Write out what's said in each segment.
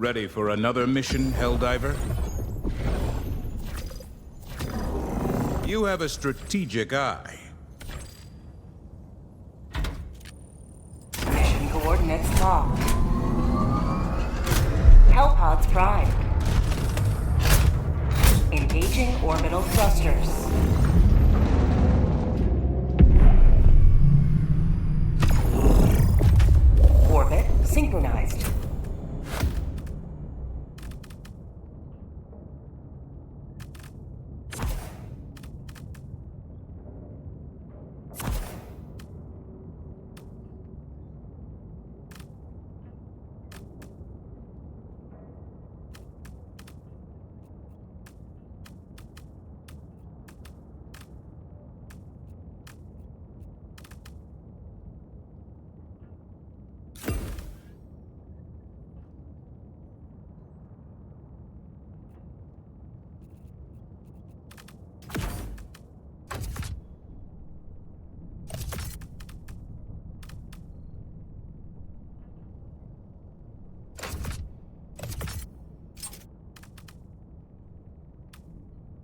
Ready for another mission, Helldiver? You have a strategic eye. Mission coordinates locked. Hellpods prime. Engaging orbital thrusters. Orbit synchronized.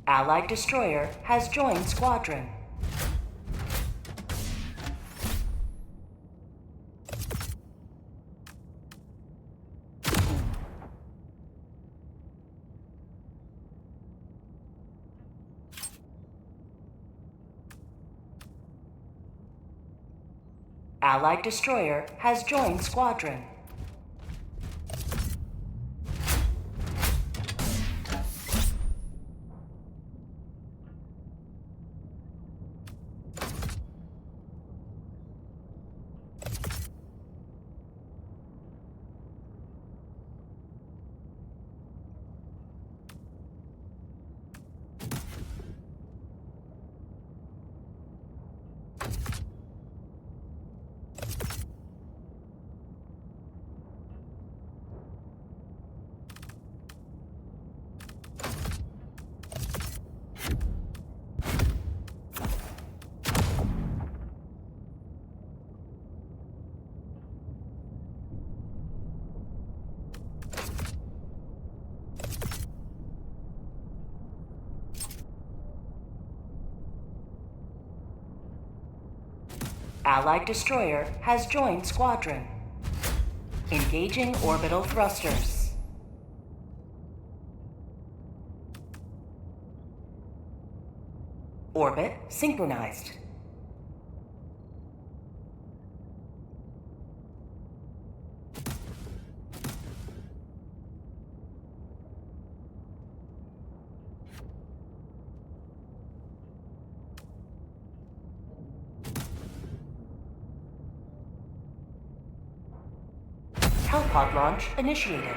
Allied destroyer has joined squadron. Allied destroyer has joined squadron. Allied destroyer has joined squadron. Engaging orbital thrusters. Orbit synchronized. Hellpod launch initiated.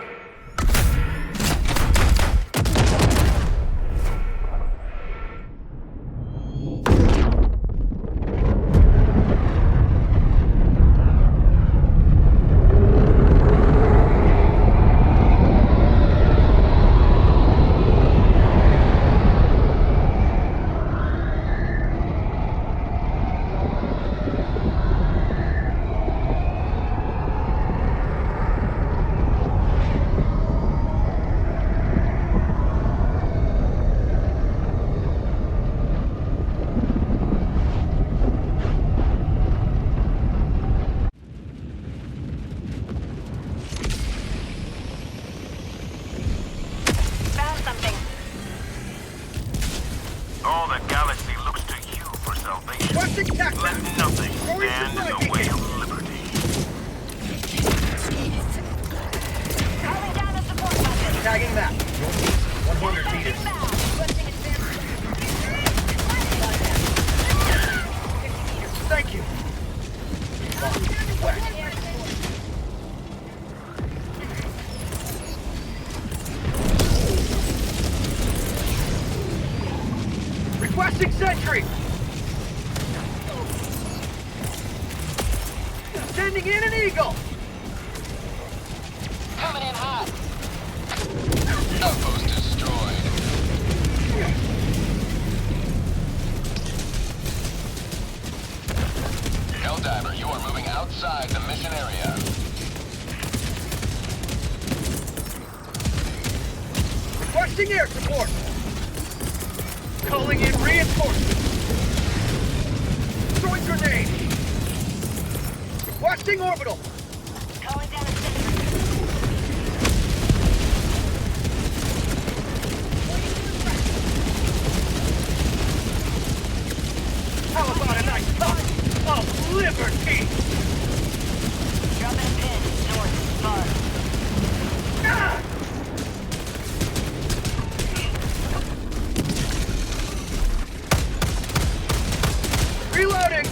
All the galaxy looks to you for salvation. Let nothing stand in the way of liberty. Calling down a support button. Tagging map. 100 meters. Thank you. West. Requesting sentry! Sending in an eagle! Coming in hot. Outpost destroyed. Helldiver, you are moving outside the mission area. Requesting air support. Calling in reinforcements. Throwing grenade. Requesting orbital. Calling down a sentry. How about a nice touch of liberty? Dropping a pin. North. Far. Ah! Reloading!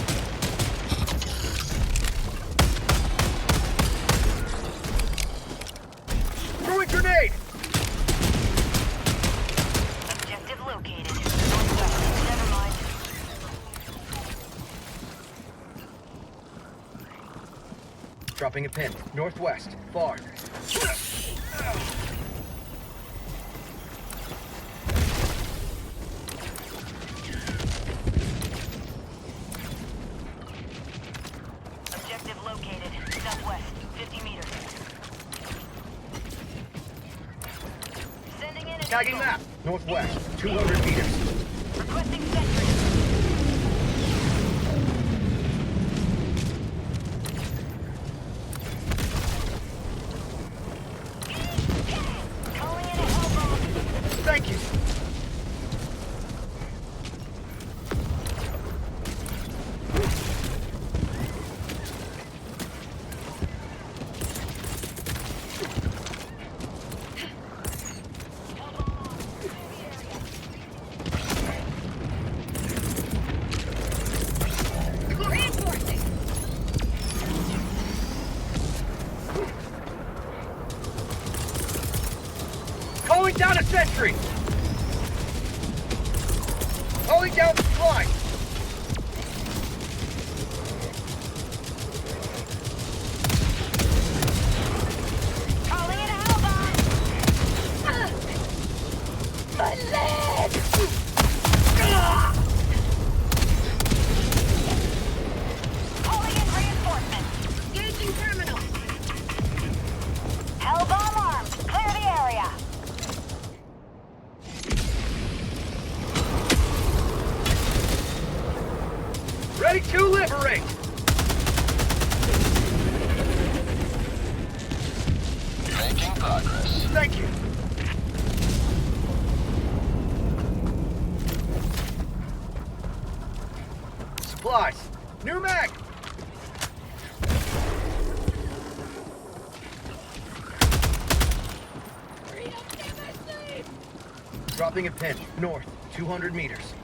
Throwing grenade! Objective located. Northwest. Never mind. Dropping a pin. Northwest. Far. Objective located. Southwest. 50 meters. Sending in a Tagging signal. map. Northwest. 200 meters. Requesting sentry. Calling in a hellbomb. Thank you. Reinforcing. Calling down a sentry. Calling down the fly. Calling in a hellbomb. My leg. Calling in reinforcements. Engaging terminal. Hellbomb armed. Clear the area. Ready to liberate. Making progress. Thank you. Supplies. New mag. Dropping a pin. North. 200 meters.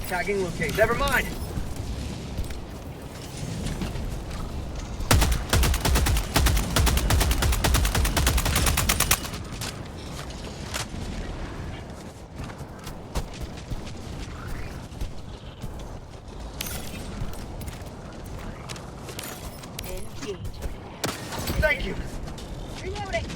Tagging location. Never mind. Thank you. Reloading.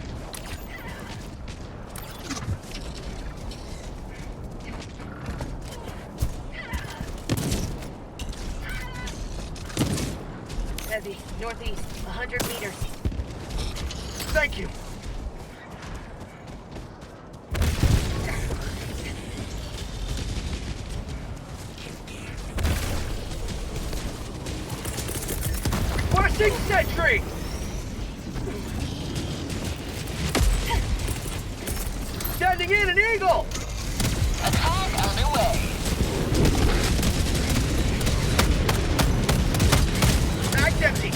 Heavy. Northeast. 100 meters. Thank you. Requesting sentry! Sending in an eagle! Attack underway. Mag's empty.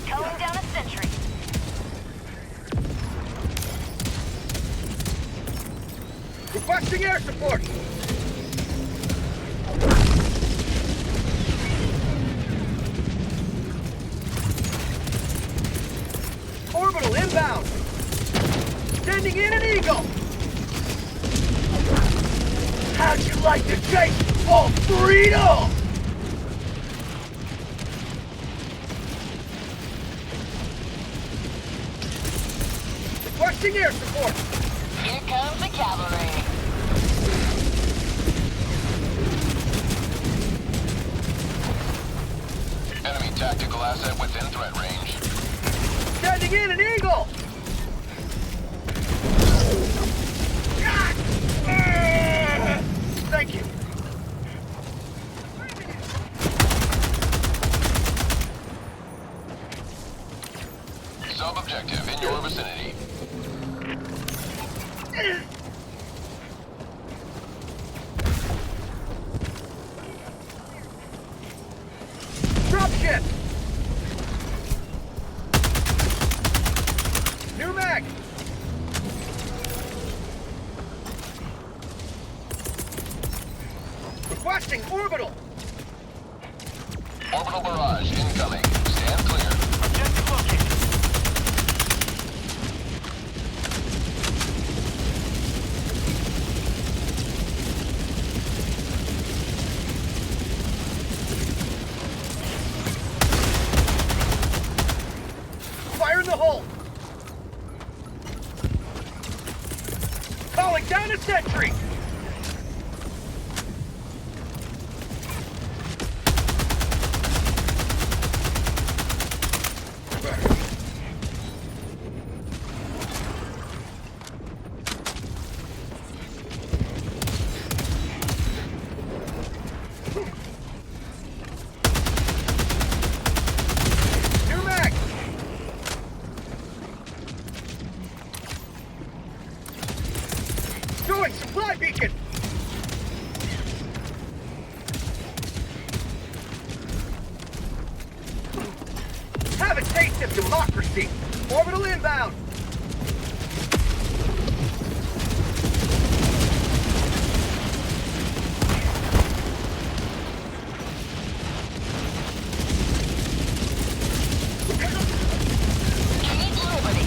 Calling down a sentry. Requesting air support! Orbital inbound! Sending in an Eagle! How'd you like to taste of freedom? Requesting air support! Here comes the cavalry. Enemy tactical asset within threat range. Sending in an Eagle! Thank you. Sub-objective in your vicinity. Dropship! New mag! Requesting orbital! Orbital barrage incoming. Stand clear. Objective located. Fire in the hole! Calling down a sentry! New mag! Throwing supply beacon! Have a taste of democracy! Orbital inbound! Keep liberty.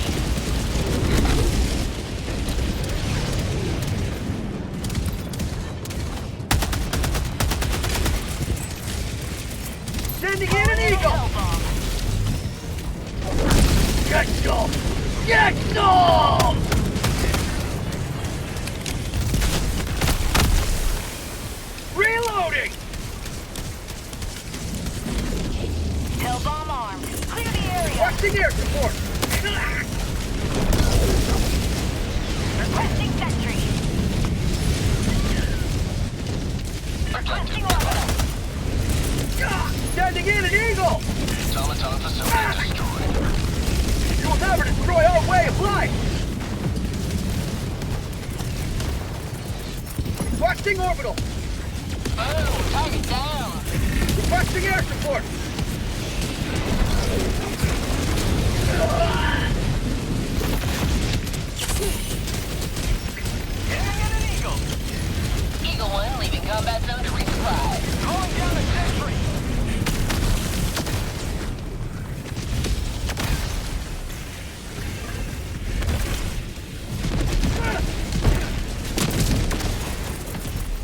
Sending in an Eagle! Get some! Get some! Reloading! Hellbomb armed. Clear the area. Requesting air support! Requesting sentry. Requesting orbital. Sending in an Eagle! Automaton facility destroyed. You will never destroy our way of life! Requesting orbital! Oh, target down. Requesting air support! Sending in an Eagle. Eagle 1 leaving combat zone to resupply. Calling down a sentry.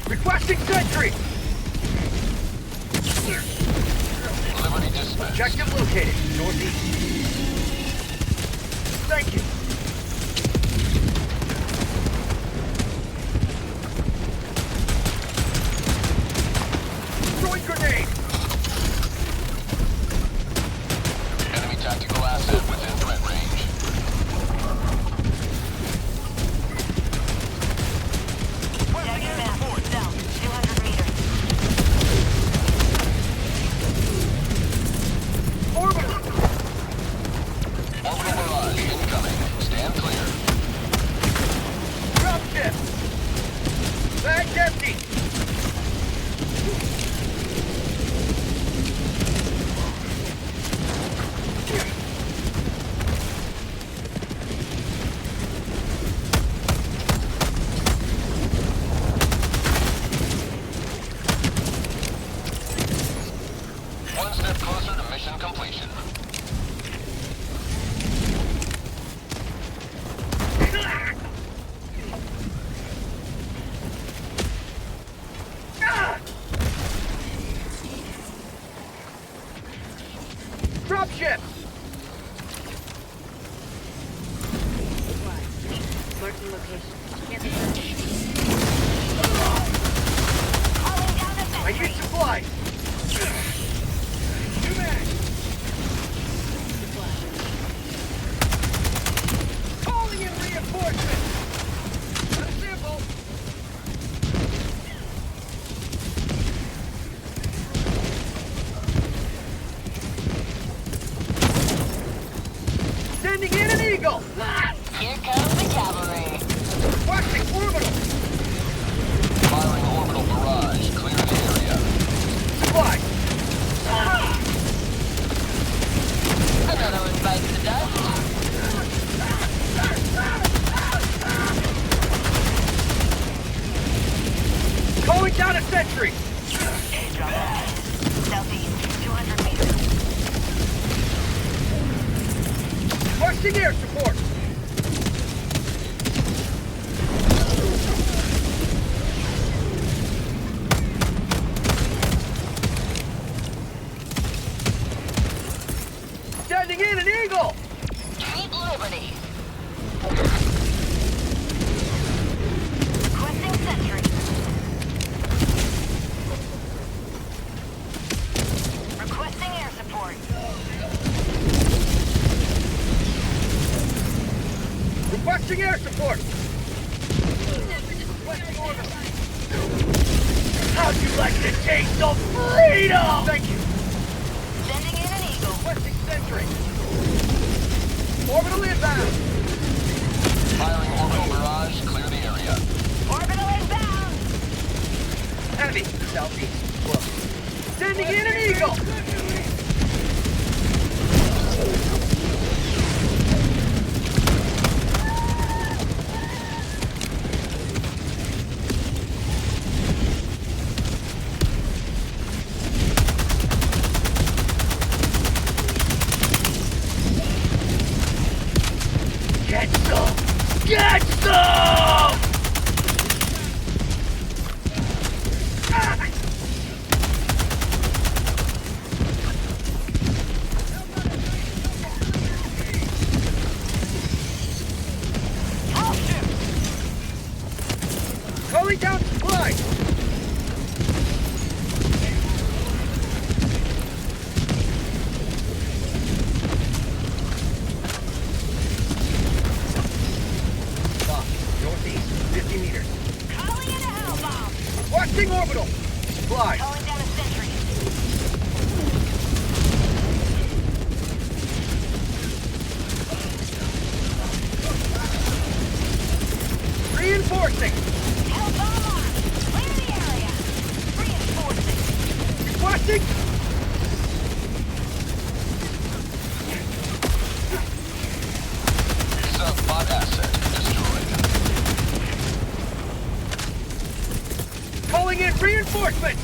Requesting sentry! Liberty dispatch. Objective located, northeast. Thank you. Throwing grenade! Enemy tactical asset within threat range. Tagging map. South. 200 meters. Orbital! Orbital barrage incoming. Marking location. Can't be heard. Calling down a I sentry. need supplies. New man. Calling in reinforcements. Not simple. Sending in an eagle. Here comes the cavalry. Watching orbital. Firing orbital barrage. Clear the area. Supplies. Another one bites the dust. Calling down a sentry. Southeast, 200 meters. Requesting air support. Sending in an eagle. Keep liberty. Requesting sentry. Requesting air support. Requesting air support. How'd you like to taste of freedom? Thank you. Sending in an eagle. Requesting sentry. Orbital inbound. Firing orbital barrage. Clear the area. Orbital inbound. Enemy. Southeast. Close. Sending in an eagle. Get some! Get some! Ah! I'll shoot. Calling down supplies! Stop. Northeast, 50 meters. Calling in a hell bomb. Watching orbital! Supplies! Calling down a sentry. Reinforcing! Hell bomb armed. Clear the area. Reinforcing. Requesting! Sub-bot asset destroyed. Calling in reinforcements!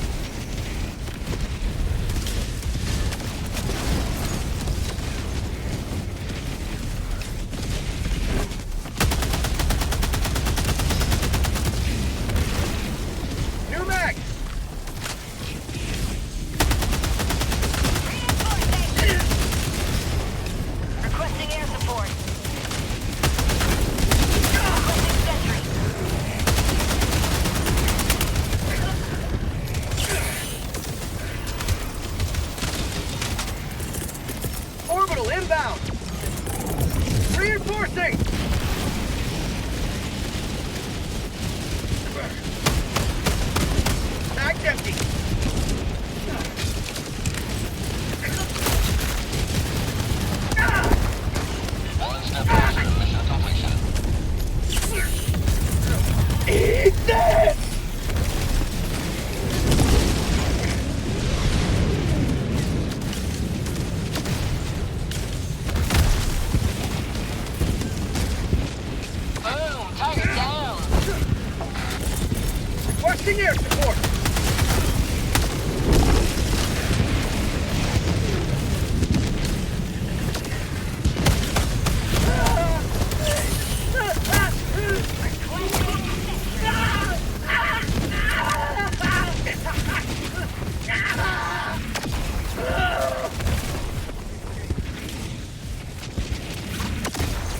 New mag! Reinforcing. Requesting air support. Requesting sentry. Orbital inbound! Reinforcing! Mag's empty! One step closer. Mission completion. Eat this! Boom. Target down. Requesting air support!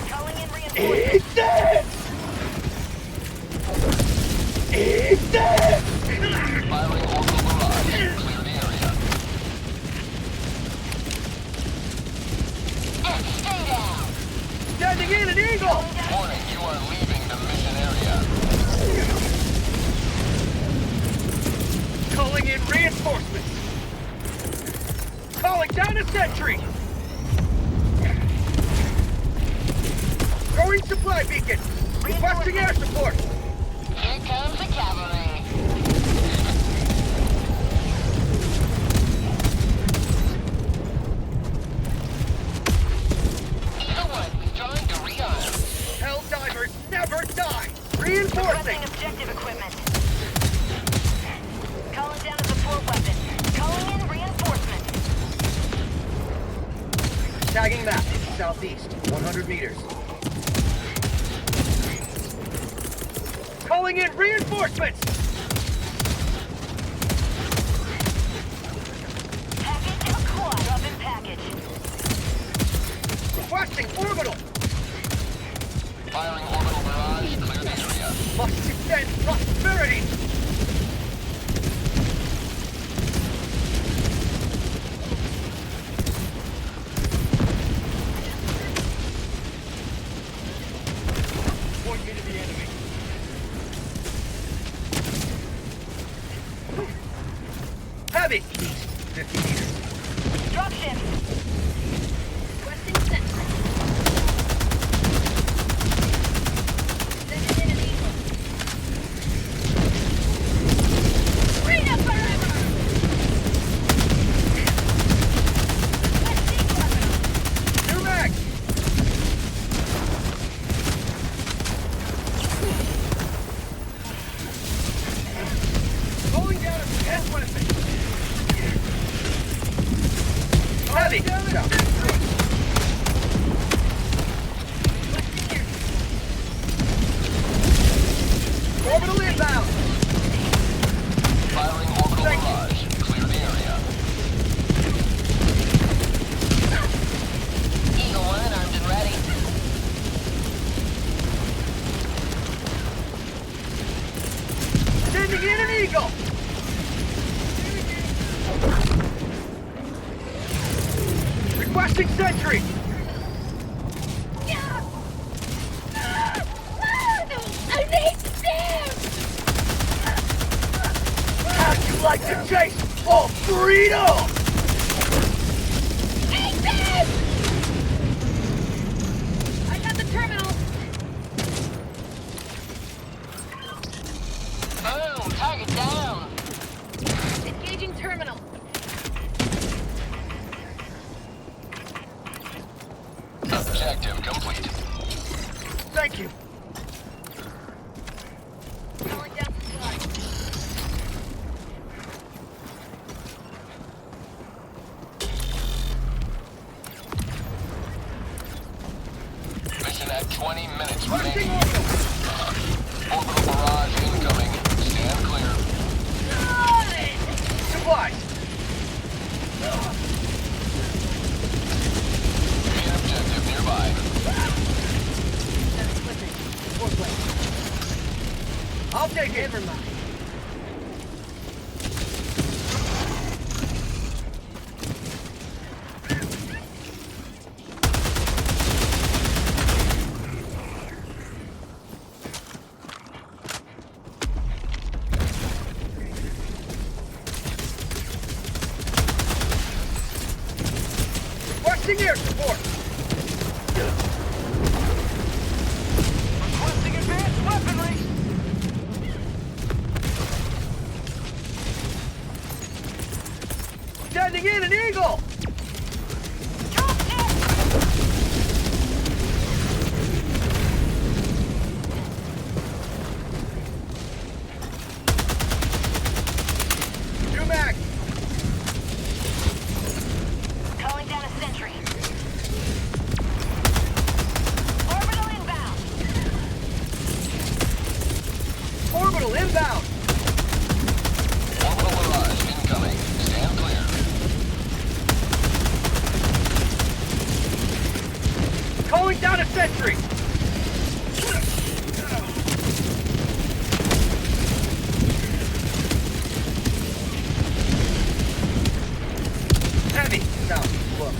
Calling in reinforcements. Eat this! Down a sentry! Throwing supply beacon! Requesting air support! Here comes the cavalry. Eagle 1 withdrawing to rearm. Helldivers never die! Reinforcing! Requesting objective equipment. Calling down a support weapon. Calling in reinforcements. Tagging map. Southeast. 100 meters. Calling in reinforcements! Package and quad up in package. Requesting orbital! Firing orbital barrage. Clear the area. Must extend prosperity! Point me to the enemy. Heavy! East, 50 meters. Dropship. Requesting sentry. Sending in an eagle. Freedom forever! Requesting weapon. New mag! Going down a gas weapon! Heavy! South. Orbital inbound! Firing orbital barrage. Clear the area. Eagle 1 armed and ready. Sending in an eagle! Requesting sentry! I need them! How'd you like to chase all freedom? I got the terminal. Boom! Target down. Engaging terminal. Objective complete. Thank you. Calling down supply. Mission at 20 minutes Requesting remaining. orbital! Orbital barrage incoming. Stand clear. Supplies! Main objective nearby. I'll take it. Never mind. Requesting air support! Requesting advanced weaponry. Sending in an eagle! New mag! Calling down a sentry. Orbital inbound. Orbital inbound! Orbital barrage incoming. Stand clear. Calling down a sentry! Heavy! South, close.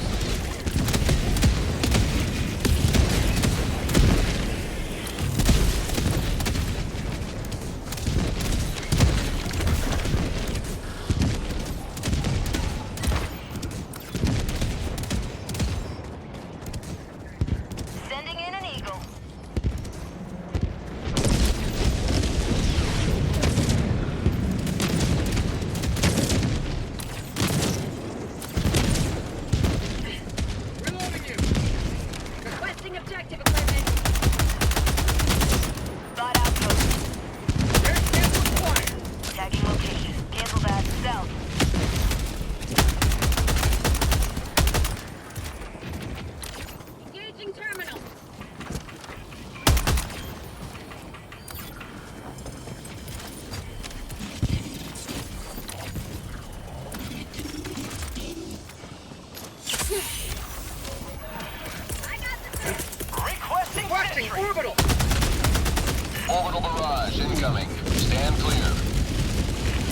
Orbital barrage incoming. Stand clear.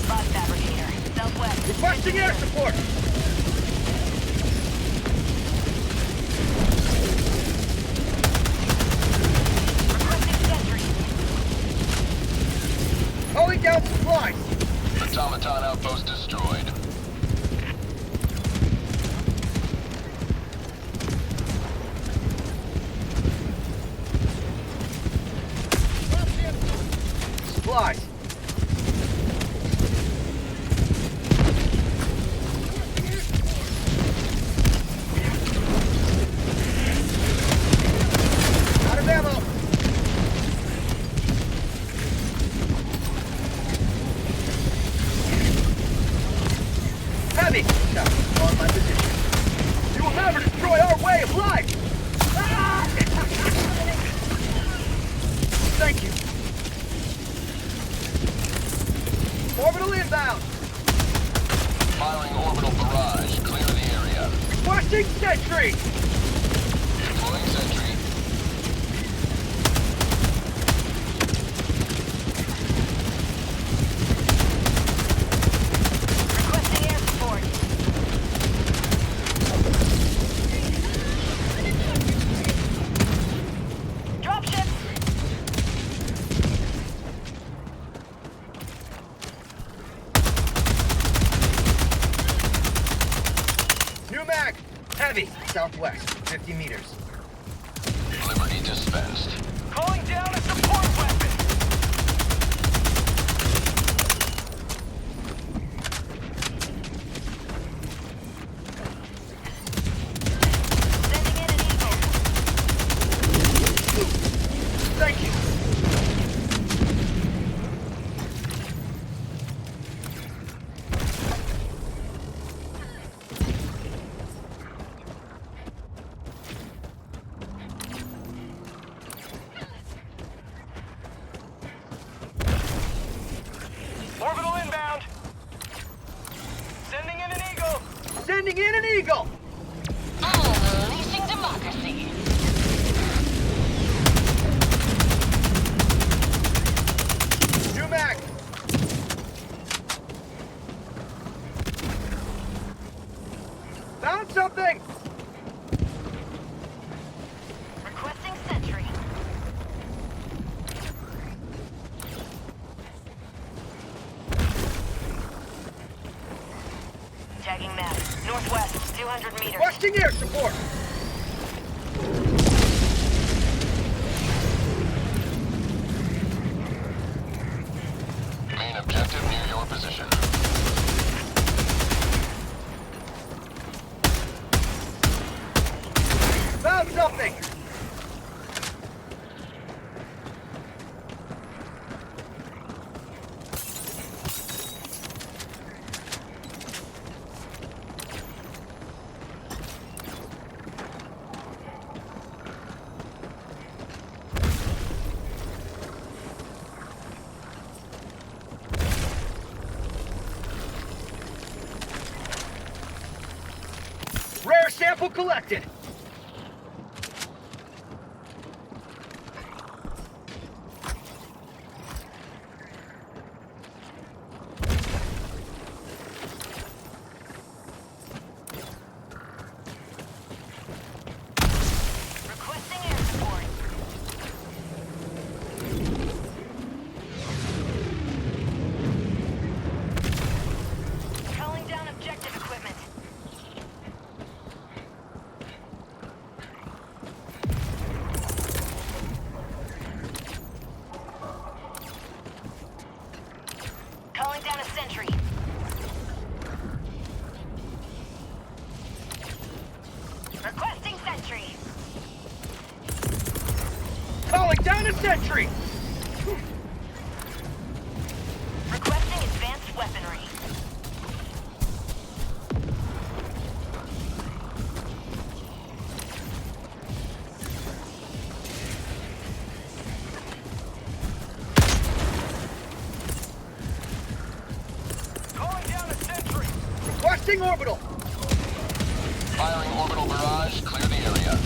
Bot fabricator. Southwest. Requesting air support! Requesting sentry. Calling down supplies! Automaton outpost destroyed. Supplies! Out of ammo! Heavy! Now, on my position. You will never destroy our way of life! Ah! Thank you. Orbital inbound! Firing orbital barrage. Clear the area. Requesting sentry! Deploying sentry. Requesting air support. Dropship. New mag! Heavy! Southwest, 50 meters. Liberty dispensed. Calling down a support weapon! Sending in an eagle. Thank you! Orbital inbound! Sending in an eagle! Sending in an eagle! Unleashing democracy. New mag! Found something! Requesting sentry. Tagging map. Northwest, 200 meters. Requesting air support! Main objective near your position. Found something! Rare sample collected! Requesting air support. Calling down objective equipment. Calling down a sentry. Requesting sentry. Calling down a sentry! Requesting advanced weaponry. Calling down a sentry! Requesting orbital! Firing orbital barrage. Clear the area.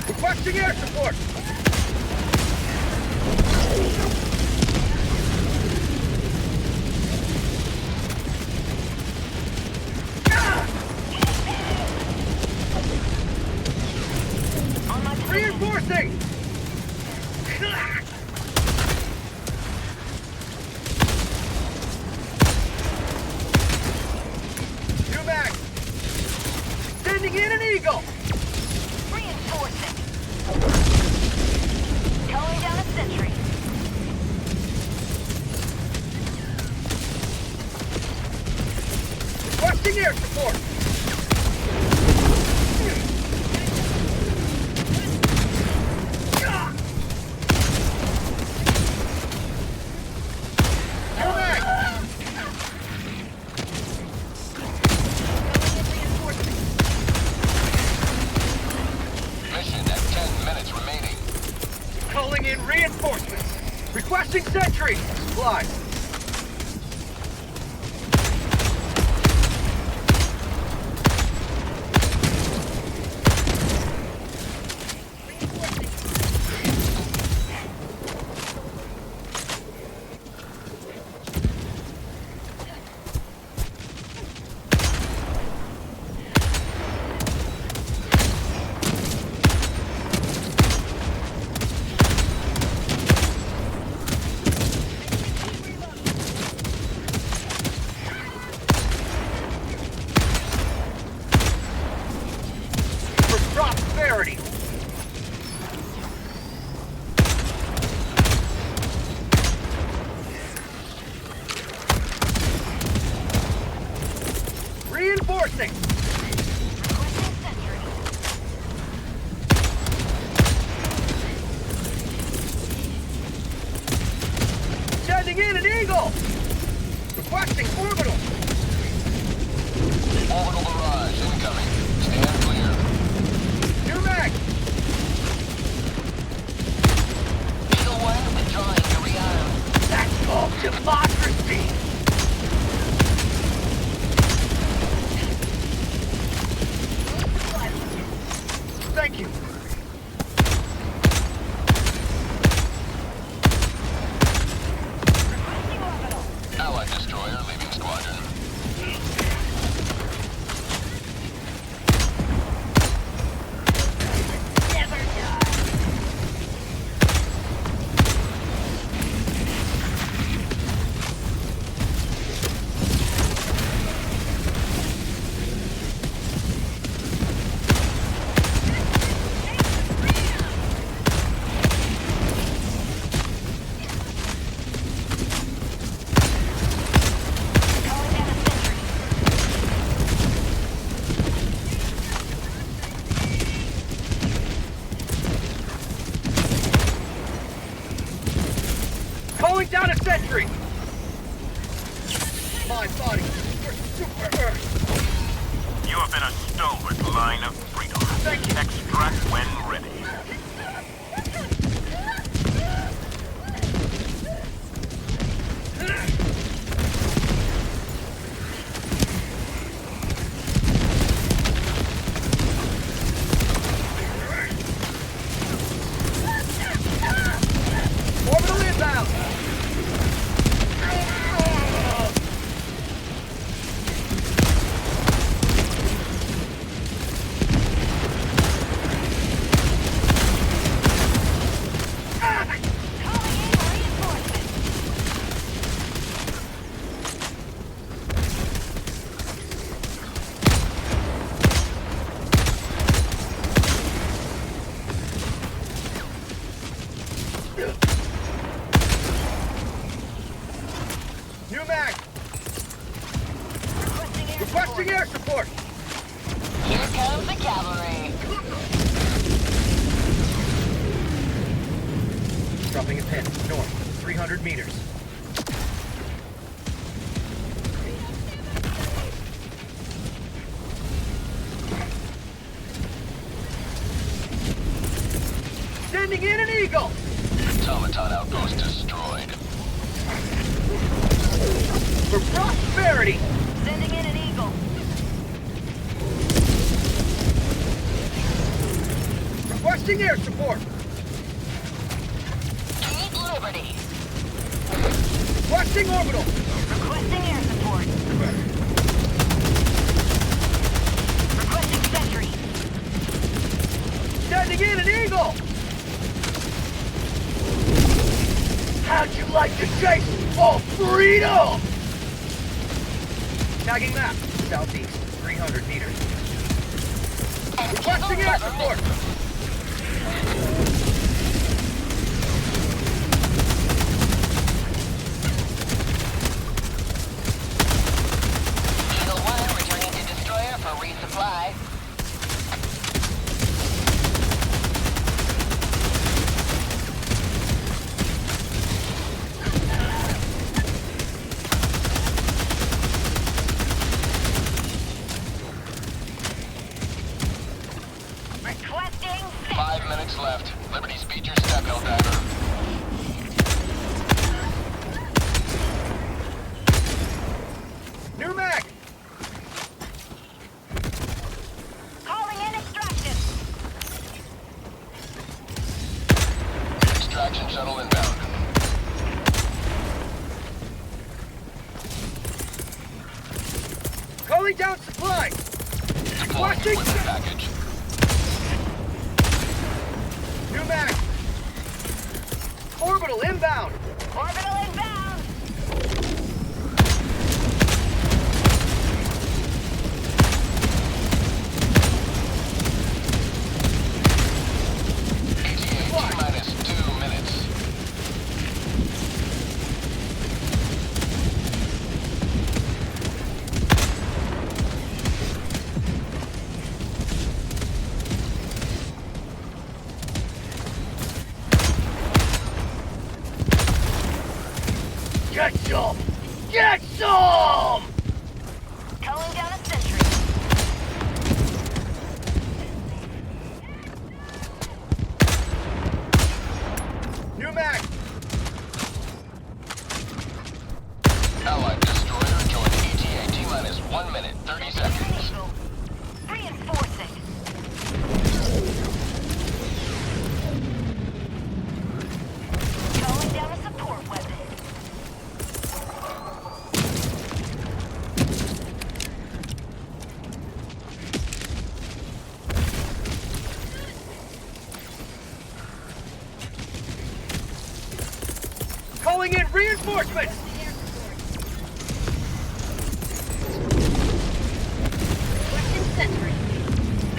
Requesting air support! Reinforcing! New mag! Sending in an eagle! Reinforcing. Calling down a sentry. Requesting air support! New mag! Mission at 10 minutes remaining. Calling in reinforcements! Requesting sentry! Supplies! For prosperity! Reinforcing! Requesting sentry. Sending in an eagle! Requesting orbital! Orbital barrage incoming. Stand clear. New mag! Eagle 1 withdrawing to rearm. That's called democracy! Thank you! Requesting orbital. Allied destroyer leaving squadron. Never die. Calling down a sentry. Calling down a sentry! My body for super Earth! You have been a stalwart line of freedom. Thank you. Extract when ready. Orbital inbound! Calling in reinforcements. New mag! Requesting air Requesting support. air support! Here comes the cavalry. Dropping a pin, north, 300 meters. Sending in an eagle! Automaton outpost destroyed. For prosperity! Sending in an eagle. Requesting air support. Keep Liberty. Requesting orbital. Requesting air support. Requesting sentry. Sending in an eagle. How'd you like to chase for freedom? Tagging map. Southeast, 300 meters. Requesting air support. Eagle 1 returning to destroyer for resupply. Requesting 5 minutes left. Liberty speed your step, Helldiver. New mag. calling in extraction. Extraction shuttle inbound. Calling down supply. Deploying equipment package. New mag. Orbital inbound. Orbital inbound. ETA T-minus 2 minutes. Get some. Get some. Calling down a sentry. New mag. Allied destroyer joined ETA T-minus 1 minute, 30 seconds. Eagle. Reinforcing. Calling down a support weapon. Calling in reinforcements. Requesting sentry.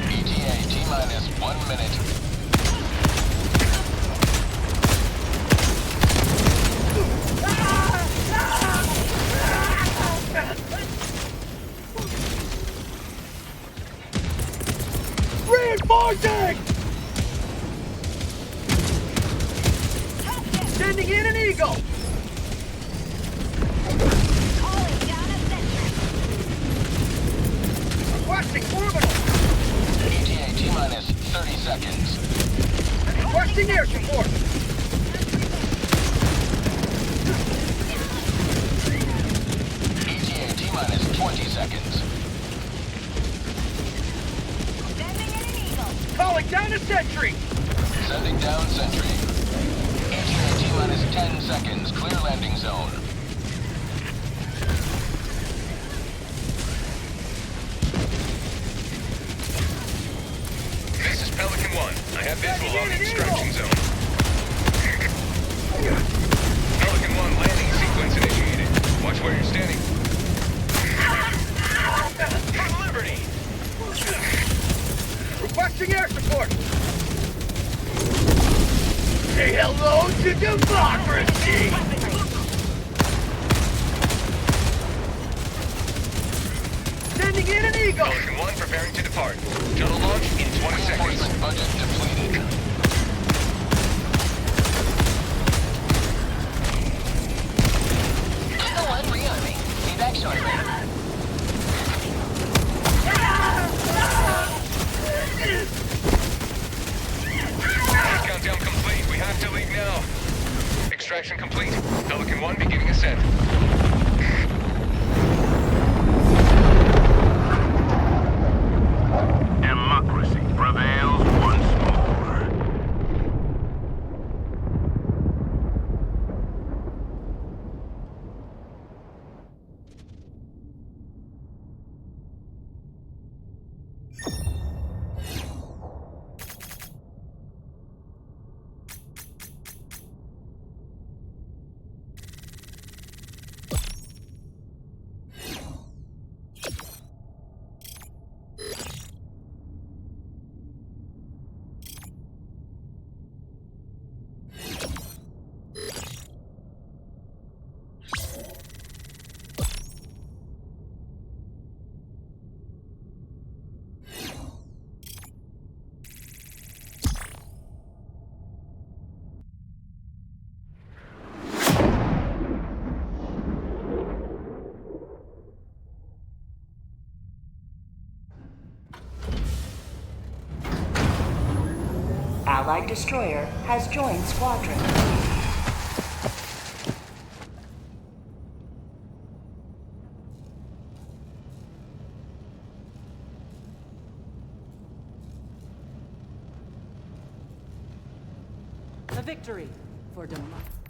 ETA T-minus 1 minute. Reinforcing. Sending in an eagle. Calling down a sentry. Requesting orbital. ETA T-minus 30 seconds. Requesting air support. ETA T-minus 20 seconds. Sending in an eagle. Calling down a sentry. Sending down sentry. ETA T-minus 10 seconds. Clear landing zone. This is Pelican 1. I have visual on the extraction zone. Pelican 1 landing sequence initiated. Watch where you're standing. For Liberty! Requesting air support. Say hello to democracy. Sending in an eagle. Pelican 1 preparing to depart. Shuttle launch in 20 seconds. Reinforcement budget depleted. Eagle 1 rearming. Be back shortly. Countdown complete. We have to leave now. Extraction complete. Pelican 1 beginning ascent. Democracy prevails once more. Allied destroyer has joined squadron. A victory for democracy.